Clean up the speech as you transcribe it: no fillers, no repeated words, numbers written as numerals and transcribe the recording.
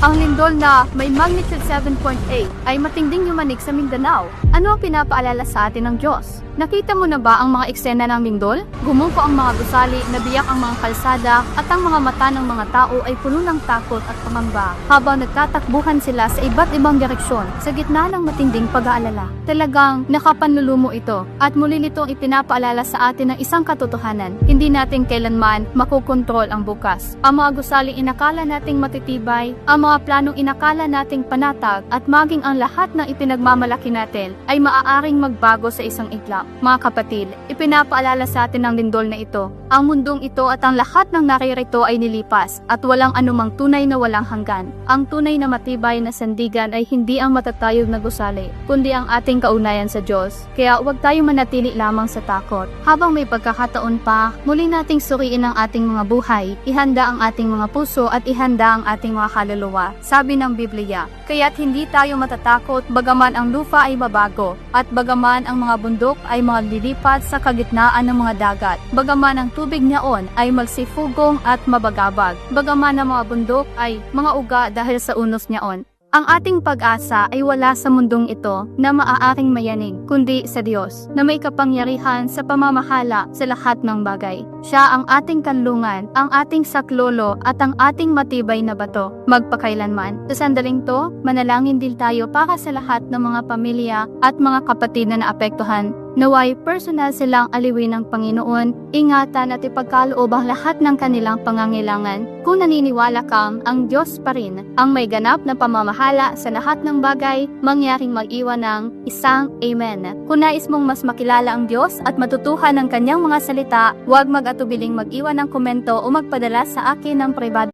Ang lindol na may magnitude 7.8 ay matinding yumanig sa Mindanao. Ano ang pinapaalala sa atin ng Diyos? Nakita mo na ba ang mga eksena ng lindol? Gumuho ang mga gusali, nabiyak ang mga kalsada, at ang mga mata ng mga tao ay puno ng takot at pangamba habang nagtatakbuhan sila sa iba't ibang direksyon sa gitna ng matinding pag-aalala. Talagang nakapanlulumo ito at muli nitong ipinapaalala sa atin ng isang katotohanan. Hindi natin kailanman makokontrol ang bukas. Ang mga gusaling inakala nating matitibay, ang mga planong inakala nating panatag, at maging ang lahat ng ipinagmamalaki natin ay maaaring magbago sa isang iglap. Mga kapatid, ipinapaalala sa atin ng lindol na ito. Ang mundong ito at ang lahat ng naririto ay nilipas at walang anumang tunay na walang hanggan. Ang tunay na matibay na sandigan ay hindi ang matatayog na gusali, kundi ang ating kaugnayan sa Diyos. Kaya huwag tayong manatili lamang sa takot. Habang may pagkakataon pa, muli nating suriin ang ating mga buhay, ihanda ang ating mga puso at ihanda ang ating mga kaluluwa. Sabi ng Biblia, kaya't hindi tayo matatakot bagaman ang lupa ay mabago at bagaman ang mga bundok ay mga lilipat sa kagitnaan ng mga dagat, bagaman ang tubig niyaon ay magsifugong at mabagabag, bagaman ang mga bundok ay mga uga dahil sa unos niyaon. Ang ating pag-asa ay wala sa mundong ito na maaaring mayanig, kundi sa Diyos, na may kapangyarihan sa pamamahala sa lahat ng bagay. Siya ang ating kanlungan, ang ating saklolo at ang ating matibay na bato, magpakailanman. Sa sandaling to, manalangin din tayo para sa lahat ng mga pamilya at mga kapatid na naapektuhan. Naway personal silang aliwin ng Panginoon, ingatan at ipagkaloob ang lahat ng kanilang pangangailangan. Kung naniniwala kang ang Diyos pa rin ang may ganap na pamamahala sa lahat ng bagay, mangyaring mag-iwan ng isang Amen. Kung nais mong mas makilala ang Diyos at matutuhan ng kanyang mga salita, huwag mag-atubiling mag-iwan ng komento o magpadala sa akin ng pribado.